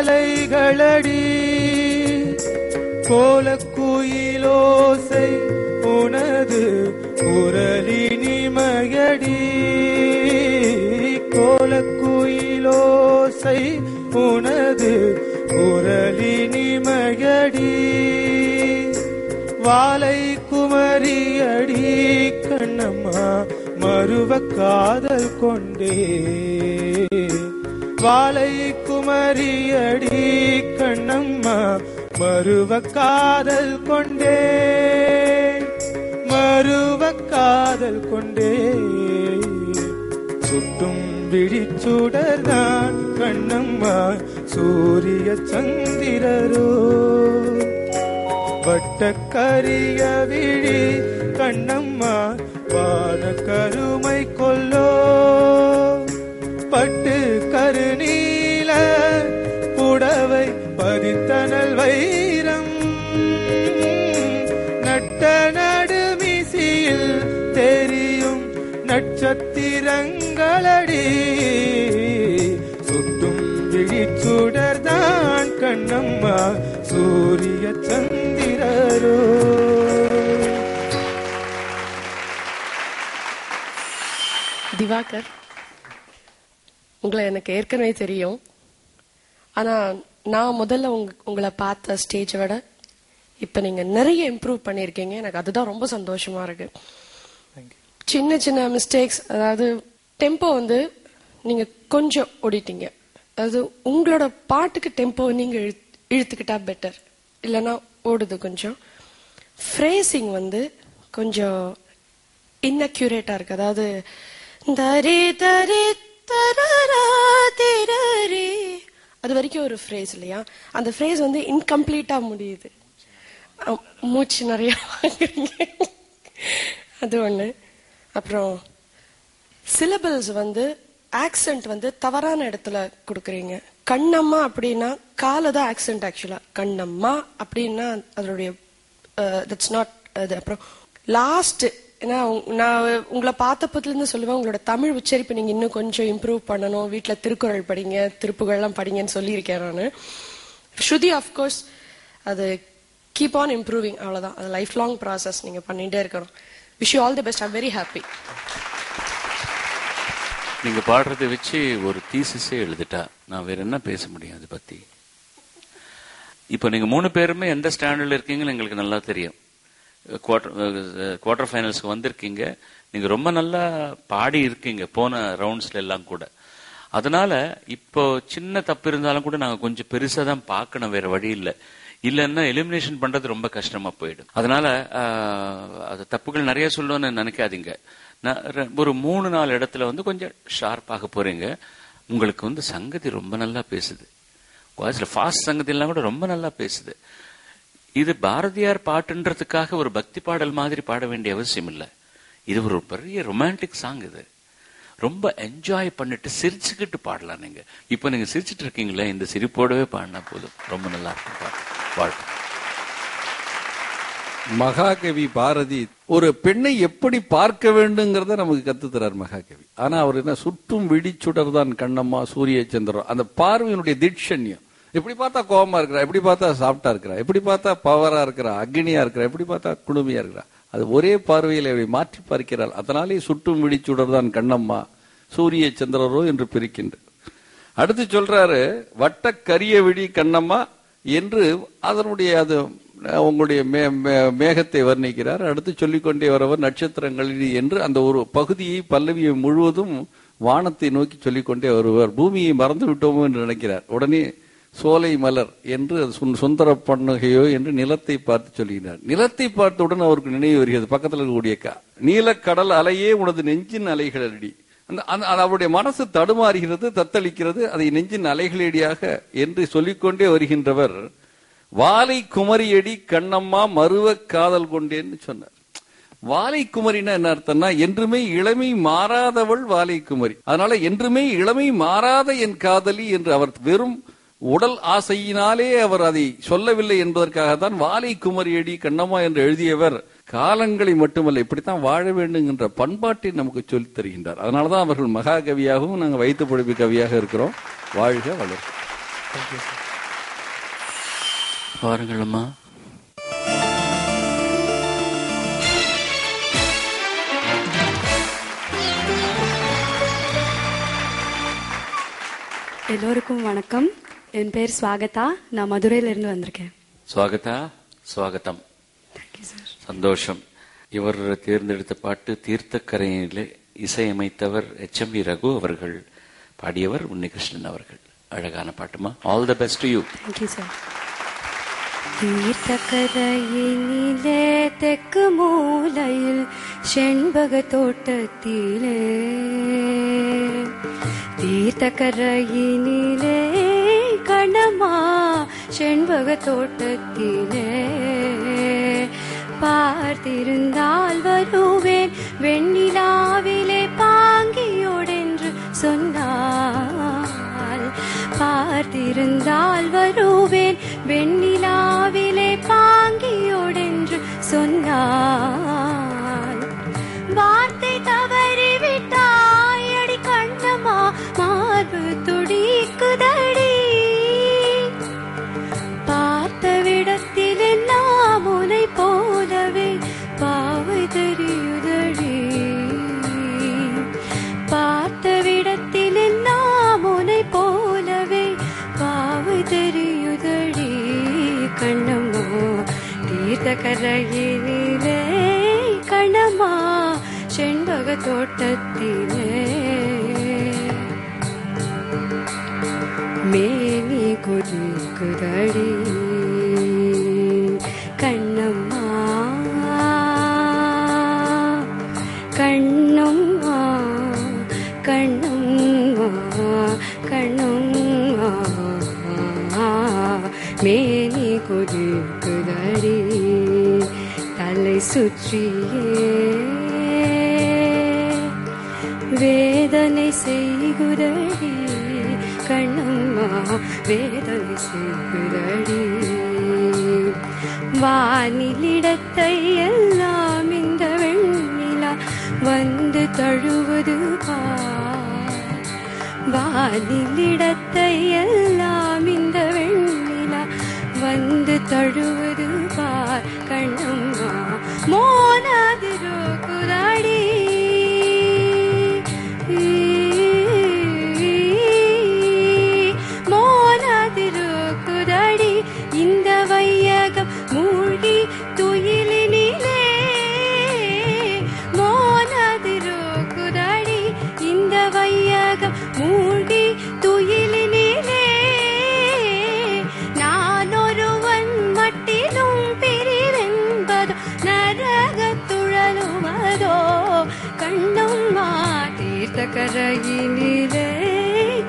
அலைகளடி கோலக்குயிலோசை உனது குரலினிமையடி கோலக்குயிலோசை உனது குரலினிமையடி வாலை குமரியடி கண்ணம்மா மறுவ காதல் கொண்டே வாலை குமரியடி கண்ணம்மா மறுவ காதல் கொண்டே மறுவ காதல் கொண்டே சுட்டும் விழிச்சுடர்தான் கண்ணம்மா சூரிய சந்திரரோ வட்டக்கரிய விழி கண்ணம்மா வான கருமை கொல்லோ பட்டு கருநீல புடவை பதித்தனல் வைரம் நட்ட நடுமிசியில் தெரியும் நட்சத்திரங்களடி சுட்டும் விழிச்சுடர்தான் கண்ணம்மா சூரிய சந்திரரோ. திவாகர், உங்களை எனக்கு ஏற்கனவே தெரியும். ஆனா நான் முதல்ல உங்களை பார்த்த ஸ்டேஜை விட இப்ப நீங்க நிறைய இம்ப்ரூவ் பண்ணிருக்கீங்க. எனக்கு அதுதான் ரொம்ப சந்தோஷமா இருக்கு. சின்ன சின்ன மிஸ்டேக்ஸ், அதாவது டெம்போ வந்து நீங்க கொஞ்சம் ஓடிட்டீங்க. அதாவது உங்களோட பாட்டுக்கு டெம்போ நீங்க இழுத்துக்கிட்டா பெட்டர், இல்லைன்னா ஓடுது கொஞ்சம். ஃப்ரேசிங் வந்து கொஞ்சம் இன்அக்யூரேட்டா இருக்கு. அதாவது அது வரைக்கும் ஒரு ஃப்ரேஸ் இல்லையா, அந்த ஃப்ரேஸ் வந்து இன்கம்ப்ளீட்டா முடியுது. மூச்சு நிறைய வாங்குறீங்க, அது ஒண்ணு. அப்புறம் சிலபிள்ஸ் வந்து ஆக்சென்ட் வந்து தவறான இடத்துல கொடுக்குறீங்க. கண்ணம்மா அப்படின்னா காலதான் ஆக்சென்ட். ஆக்சுவலா கண்ணம்மா அப்படின்னா அதனுடைய தட்ஸ் நாட் அது. அப்புறம் லாஸ்ட், ஏன்னா நான் உங்களை பார்த்த பத்தில இருந்து சொல்லுவேன், உங்களோட தமிழ் உச்சரிப்பு நீங்க இன்னும் கொஞ்சம் இம்ப்ரூவ் பண்ணணும். வீட்டுல திருக்குறள் படிங்க, திருப்புகள்லாம் படிங்கன்னு சொல்லியிருக்கேன் நான். ஸ்ருதி ஆஃப்கோர்ஸ் அது கீப் ஆன் இம்ப்ரூவிங், அவ்வளவுதான். அது லைஃப் லாங் ப்ராசஸ், நீங்க பண்ணிட்டே இருக்கணும். Wish you all the best. I'm very happy. நீங்க பாடுறதை வச்சு ஒரு தீசிஸே எழுதிட்டா நான் வேற என்ன பேச முடியும் அதை பத்தி. இப்ப நீங்க 3 பேருமே எந்த ஸ்டாண்டர்ட்ல இருக்கீங்கன்னு எங்களுக்கு நல்லா தெரியும். குவார்டர் ஃபைனல்ஸ்க்கு வந்திருக்கீங்க. நீங்க ரொம்ப நல்லா பாடி இருக்கீங்க போன ரவுண்ட்ஸ்ல எல்லாம் கூட. அதனால இப்போ சின்ன தப்பு இருந்தாலும் கூட நாங்க கொஞ்சம் பெருசா தான் பார்க்கணும், வேற வழி இல்லை. இல்லைன்னா எலிமினேஷன் பண்றது ரொம்ப கஷ்டமா போயிடும். அதனால அது தப்புகள் நிறைய சொல்லணும்னு நினைக்காதீங்க. ஒரு 3-4 இடத்துல வந்து கொஞ்சம் ஷார்ப்பாக போறீங்க. உங்களுக்கு வந்து சங்கதி ரொம்ப நல்லா பேசுது. வாய்ஸ்ல ஃபாஸ்ட் சங்கதி எல்லாம் கூட ரொம்ப நல்லா பேசுது. இது பாரதியார் பாட்டுன்றதுக்காக ஒரு பக்தி பாடல் மாதிரி பாட வேண்டிய அவசியம் இல்லை. இது ஒரு பெரிய ரொமான்டிக் சாங். இது ரொம்ப என்ஜாய் பண்ணிட்டு சிரிச்சுக்கிட்டு பாடலாம். நீங்க இப்ப நீங்க சிரிச்சுட்டு இருக்கீங்களே, இந்த சிரிப்போடவே பாடினா போதும், ரொம்ப நல்லா இருக்கும் பாட்டு. வாழ்க்கை. மகாகவி பாரதி ஒரு பெண்ணை எப்படி பார்க்க வேண்டுங்கிறத நமக்கு கத்துத்தரார் மகாகவி. ஆனா அவர் என்ன, சுற்றும் விழிச்சுடர் தான் கண்ணம்மா சூரிய சந்திரன். அந்த பார்வையினுடைய திட்சண்யம், எப்படி பார்த்தா கோபமா இருக்கிறா, எப்படி பார்த்தா சாஃப்டா இருக்கிறா, எப்படி பார்த்தா பவரா இருக்கிறா, அக்னியா இருக்கிறா, எப்படி பார்த்தா குளுமையா இருக்கிறா, அது ஒரே பார்வையில் மாற்றி பார்க்கிறாள். அதனாலே சுற்றும் விழிச்சுடர் தான் கண்ணம்மா சூரிய சந்திரரோ என்று பிரிக்கின்ற. அடுத்து சொல்றாரு, வட்ட கரிய விழி கண்ணம்மா என்று அதனுடைய அது உங்களுடைய மேகத்தை வர்ணிக்கிறார். அடுத்து சொல்லிக்கொண்டே வரவர் நட்சத்திரங்களில் என்று அந்த ஒரு பகுதியை பல்லவியை முழுவதும் வானத்தை நோக்கி சொல்லிக்கொண்டே வருவார். பூமியை மறந்து விட்டோமோ என்று நினைக்கிறார். உடனே சோலை மலர் என்று சுந்தர பண்ணுகையோ என்று நிலத்தை பார்த்து சொல்கிறார். நிலத்தை பார்த்தவுடன் அவருக்கு நினைவு வருகிறது பக்கத்தில் இருக்கக்கூடிய நீலக்கடல் அலையே உனது நெஞ்சின் அலைகள் அடி. அவருடைய மனசு தடுமாறுகிறது, தத்தளிக்கிறது. அதை நெஞ்சின் அலைகளடியாக என்று சொல்லிக்கொண்டே வருகின்றவர் வாலை குமரியடி கண்ணம்மா மருவ காதல் கொண்டேன்னு சொன்னார். வாலை குமரினா என்ன அர்த்தம்னா, என்றுமே இளமை மாறாதவள் வாலை குமரி. அதனால என்றுமே இளமை மாறாத என் காதலி என்று அவர் வெறும் உடல் ஆசையினாலே அவர் அதை சொல்லவில்லை என்பதற்காகத்தான் வாலை குமரியடி கண்ணம்மா என்று எழுதியவர் காலங்களை மட்டுமல்ல, இப்படித்தான் வாழ வேண்டும் என்ற பண்பாட்டை நமக்கு சொல்லித் தருகின்றார். அதனாலதான் அவர்கள் மகாகவியாகவும் நாங்கள் வைத்து பொழிப்பு கவியாக இருக்கிறோம். வாழ்க வளர்க. வாருங்கள் அம்மா. எல்லோருக்கும் வணக்கம். என் பேர் ஸ்வாகதா. நான் மதுரையிலிருந்து வந்திருக்கேன். ஸ்வாகதா, ஸ்வாகத்தம். சந்தோஷம். இவர் தேர்ந்தெடுத்த பாட்டு தீர்த்தக்கரையிலே, இசையமைத்தவர் HMV ரகு அவர்கள், பாடியவர் உன்னிகிருஷ்ணன் அவர்கள். அழகான பாட்டுமா. All the best to you. Thank you sir. தீர்த்தக்கரையினிலே தெற்கு மூலையில் செண்பக தோட்டத்திலே, தீர்த்தக்கரையினிலே கண்ணம்மா செண்பக தோட்டத்திலே, பார்த்திருந்தால் வருவேன் வெண்ணிலாவிலே பாங்கியோடென்று சொன்னாள், பார்த்திருந்தால் வருவேன் வெண்ணிலாவிலே பாங்கியோடென்று சொன்னாள், வார்த்தை தவறிவிட்டாய் அடி கண்ணம்மா மார்பு துடிக்குதடி, பார்த்த விடத்தில் எல்லாம் உனை போலவே பாவை தெரியுதடி, பார்த்த விடத்தில் எல்லாம் உனை போலவே பாவை தெரியுதடி கண்ணம்மா, தீர்த்தக்கரையினிலே கண்ணம்மா செண்பக தோட்டத்திலே, மேனி கொதிக்குதடி கண்ணம்மா, கண்ணம்மா கண்ணம்மா கண்ணம்மா, மேனி கொதிக்குதடி தலை சுற்றியே வேதனை செய்குதடி கண்ணம்மா, வேதனை செய்குதடி, வானிலிடத்தை எல்லாம் இந்த வெண்ணிலா வந்து தழுவது பார், வானிலிடத்தை எல்லாம் இந்த வெண்ணிலா வந்து தழுவது பார் கண்ணம்மா, மோனாதிருக்குதடி மோனாதிருக்குதடி இந்த வையகம் மூழ்கி துயிலினிலே, மோனாதிருக்குதடி இந்த வையகம் மூழ்கி துயிலினிலே, நான் ஒருவன் மட்டிலும் பிரிவென்பதோ நரகத்துழலுவதோ கண்ணம்மா, தீர்த்தக்கரையினிலே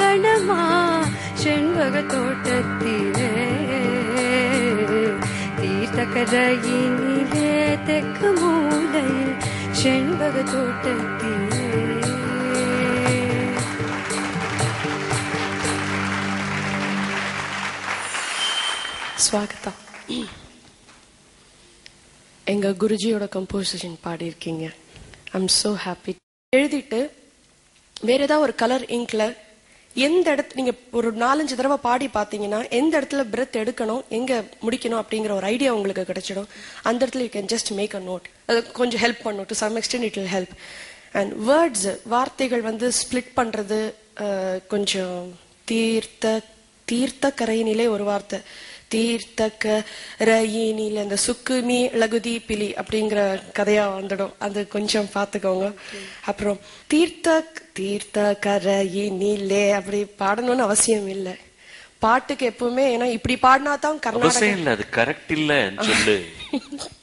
கண்ணம்மா செண்பக தோட்டத்திலே, தீர்த்தக்கரையினிலே தெற்கு மூலையில் செண்பக தோட்டத்திலே. ஸ்வாகதா. எங்க குருஜியோட கம்போசிஷன் பாடியிருக்கீங்க. I'm so happy. எழுதிட்டு வேற ஏதாவது ஒரு கலர் இங்க்ல எந்த இடத்துல நீங்க ஒரு 4-5 தடவை பாடி பாத்தீங்கன்னா எந்த இடத்துல பிரெத் எடுக்கணும், எங்க முடிக்கணும் அப்படிங்கிற ஒரு ஐடியா உங்களுக்கு கிடைச்சிடும். அந்த இடத்துல you can just make a note. அது கொஞ்சம் ஹெல்ப் பண்ணும். To some extent it will help. And words, வார்த்தைகள் வந்து ஸ்பிளிட் பண்றது கொஞ்சம் தீர்த்த கரையினிலே ஒரு வார்த்தை, தீர்த்தக்கரையினிலே அந்த சுக்கு நீ லகுதி பிலி அப்படிங்கிற கதையா வந்துடும். அது கொஞ்சம் பாத்துக்கோங்க. அப்புறம் தீர்த்த கரையினிலே அப்படி பாடணும்னு அவசியம் இல்லை. பாட்டுக்கு எப்பவுமே ஏன்னா இப்படி பாடினா தான் அவசியம் இல்ல, அது கரெக்ட் இல்ல சொல்லு.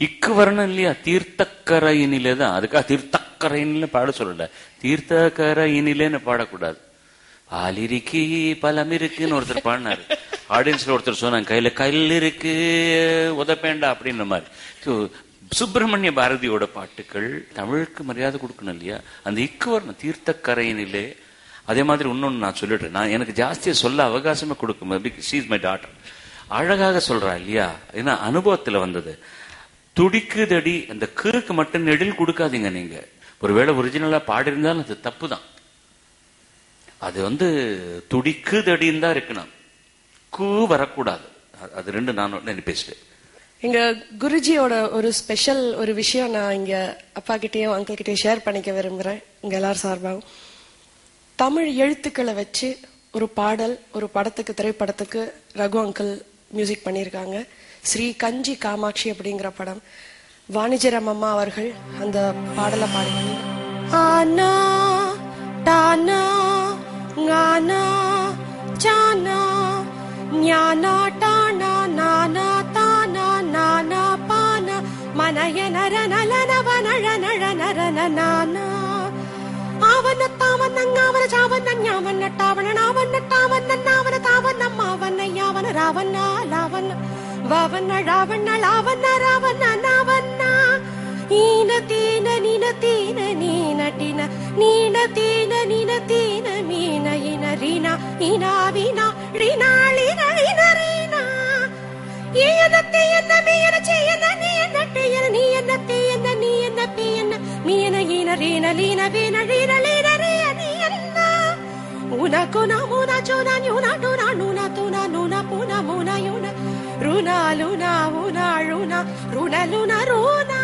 இக்கு வரணும் இல்லையா? தீர்த்தக்கரையினிலே தான். அதுக்காக தீர்த்தக்கரையினிலே பாட சொல்லல, தீர்த்தக்கரையினிலேன்னு பாடக்கூடாது. பாலிருக்கு பலம் இருக்குன்னு ஒருத்தர் பாடினாரு. ஆடியன்ஸ்ல ஒருத்தர் சொன்னாங்க, கையில கல் இருக்கு உதப்பேண்டா அப்படின்ற மாதிரி. சுப்பிரமணிய பாரதியோட பாட்டுகள் தமிழுக்கு மரியாதை கொடுக்கணும் இல்லையா? அந்த இக்கு வரணும், தீர்த்தக்கரையினிலே. அதே மாதிரி இன்னொன்னு நான் சொல்லிடுறேன், நான் எனக்கு ஜாஸ்தியா சொல்ல அவகாசமே கொடுக்கும். She is my daughter. அழகாக சொல்றா இல்லையா? ஏன்னா அனுபவத்துல வந்தது. துடிக்குதடி அந்த கீருக்கு மட்டும் நெடில் கொடுக்காதீங்க. நீங்க ஒருவேளை ஒரிஜினலா பாடி இருந்தாலும் அது தப்பு தான். அது துடிக்குதடின்னு தான் இருக்கணும். கூ வரக்கூடாது. அது ரெண்டு நான் பேசிட்டேன். எங்க குருஜியோட ஒரு ஸ்பெஷல் ஒரு விஷயம் நான் இங்க அப்பா கிட்டயும் அங்கிள் கிட்டயும் ஷேர் பண்ணிக்க விரும்புறேன். இங்க எல்லாரும் சார்பாகவும் தமிழ் எழுத்துக்களை வச்சு ஒரு பாடல் ஒரு படத்துக்கு திரைப்படத்துக்கு ரகு அங்கிள் மியூசிக் பண்ணியிருக்காங்க. ஸ்ரீ கஞ்சி காமாட்சி அப்படிங்கிற படம். வாணிஜரம் அம்மா அவர்கள் அந்த பாடலை பாடுவாங்க. ஆனா டானா ஞானா சானா ஞானா டானா நானா தானா நானா பானா மனய நர நலன வனழ நழ நரன நானா ஆவன தாவன ஞாவன சாவன ஞாவன டாவன நாவன டாவன நாவன தாவன மாவன யாவன ராவன லாவன வாவன ராவன லாவன ராவன நாவன ஈன தீன நீன தீன நீன டின நீன தீன நீன தீன மீன இன ரீனா ஈனா வீணா ரீனா லீன ஈன ரீனா ஈன தீன மீன சீன நீன தீன நீன தீன நீன பீன மீன ஈன ரீன லீன வீண ரீன லீன ரீன உனா குனா முனா சோனா யூனா டூனா நூனா தூனா நூனா பூனா முனா யூனா ரூனா லூனா உனா ரூனா ரூனா லூனா ரூனா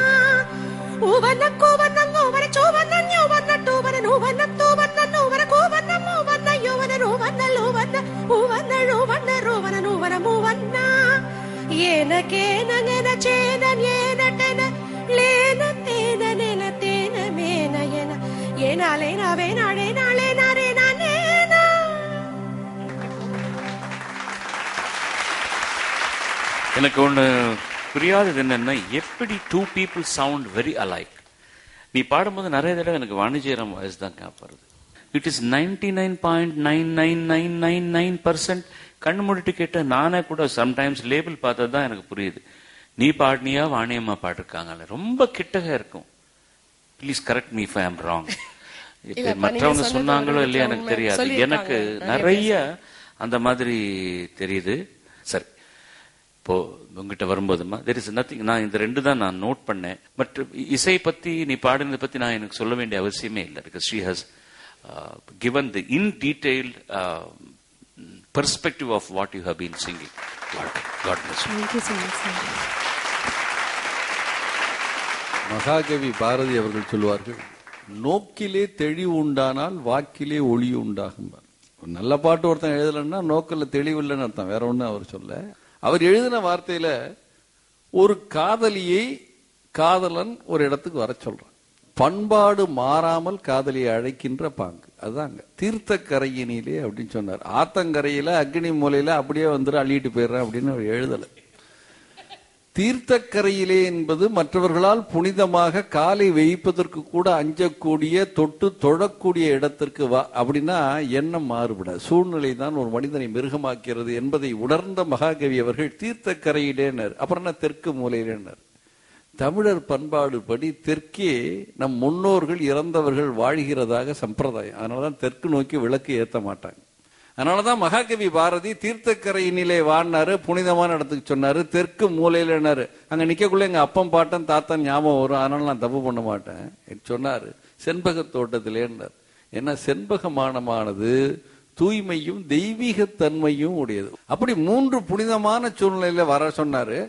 உவன கோவன கோவன சோவன ஞோவன டூவன நூவன தூவன நூவன கோவன மூவன யோவன ரோவன லோவன உவன ரோவன ரோவன நூவன மூவன ஏனகேன நென சேன ஏனடன லேன தேன நென தேன மேன ஏன ஏனாலே நாவே நாளே நாளே நாரே நானேனா. எனக்கு ஒண்ணு புரியாதது என்னன்னா, எப்படி டூ பீப்புள் சவுண்ட் வெரி அலைக். நீ பாடும்போது நிறைய தடவை எனக்கு வாணிஜ்யரம் வாய்ஸ் தான் காப்பாருது. இட் இஸ் 99.99999% கண்ணு மூடிட்டு கேட்ட நானே கூட சம்டைம்ஸ் லேபிள் பார்த்தது தான் எனக்கு புரியுது. நீ பாடினியா வாணியம்மா பாடிருக்காங்கல்ல, ரொம்ப கிட்டக இருக்கும். Please correct me if I am wrong. மற்றவங்க சொன்னாங்களோ இல்லையா எனக்கு தெரியாது. எனக்கு நிறைய அந்த மாதிரி தெரியுது. சரி, இப்போ உங்ககிட்ட வரும்போதுமா தெர் இஸ் நத்திங். நான் இந்த ரெண்டு தான் நான் நோட் பண்ணேன். மற்ற இசை பத்தி நீ பாடினதை பத்தி நான் எனக்கு சொல்ல வேண்டிய அவசியமே இல்லை. Because she has given the in detailed perspective of what you have been singing. God bless you. Thank you so much, sir. மகாகவி பாரதி அவர்கள் சொல்வார்கள், நோக்கிலே தெளிவு உண்டானால் வாக்கிலே ஒளி உண்டாகும். நல்ல பாட்டு ஒருத்தன் எழுதலன்னா நோக்கில தெளிவு இல்லைன்னு அர்த்தம், வேற ஒண்ணு அவர் சொல்ல. அவர் எழுதின வார்த்தையில ஒரு காதலியை காதலன் ஒரு இடத்துக்கு வர சொல்றான். பண்பாடு மாறாமல் காதலியை அழைக்கின்ற பாங்கு அதுதாங்க. தீர்த்தக்கரையினிலே அப்படின்னு சொன்னார். ஆத்தங்கரையில அக்னி மூலையில அப்படியே வந்துரு அள்ளிட்டு போயிடுறேன் அப்படின்னு அவர் எழுதல. தீர்த்தக்கரையிலே என்பது மற்றவர்களால் புனிதமாக காலை வைப்பதற்கு கூட அஞ்சக்கூடிய தொட்டு தொழக்கூடிய இடத்திற்கு வா அப்படின்னா எண்ணம் மாறுபட சூழ்நிலை தான் ஒரு மனிதனை மிருகமாக்கிறது என்பதை உணர்ந்த மகாகவி அவர்கள் தீர்த்தக்கரையிலேனர். அப்புறம் என்ன தெற்கு மூலையிலேனர். தமிழர் பண்பாடு படி தெற்கே நம் முன்னோர்கள் இறந்தவர்கள் வாழ்கிறதாக சம்பிரதாயம். அதனாலதான் தெற்கு நோக்கி விளக்கு ஏற்ற மாட்டாங்க. அதனாலதான் மகாகவி பாரதி தீர்த்தக்கரையினிலே வாழ்னாரு, புனிதமான இடத்துக்கு சொன்னாரு. தெற்கு மூலையிலனாரு. அங்க நிக்கக்குள்ள எங்க அப்பம் பாட்டன் தாத்தன் ஞாபகம் வரும், அதனால நான் தப்பு பண்ண மாட்டேன் சொன்னாரு. செண்பக தோட்டத்திலேன்னார். ஏன்னா செண்பகமானது தூய்மையும் தெய்வீகத்தன்மையும் உடையது. அப்படி மூன்று புனிதமான சூழ்நிலையில வர சொன்னாரு.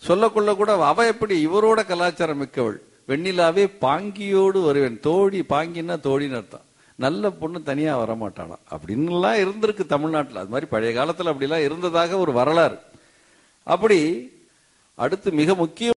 சொல்லக்குள்ள கூட அவ எப்படி இவரோட கலாச்சாரம் மிக்கவள். வெண்ணிலாவே பாங்கியோடு வருவேன். தோழி, பாங்கின்னா தோழின்னு அர்த்தம். நல்ல பொண்ணு தனியா வரமாட்டாளாம் அப்படின்னுலாம் இருந்திருக்கு தமிழ்நாட்டில். அது மாதிரி பழைய காலத்துல அப்படிலாம் இருந்ததாக ஒரு வரலாறு. அப்படி அடுத்து மிக முக்கியம்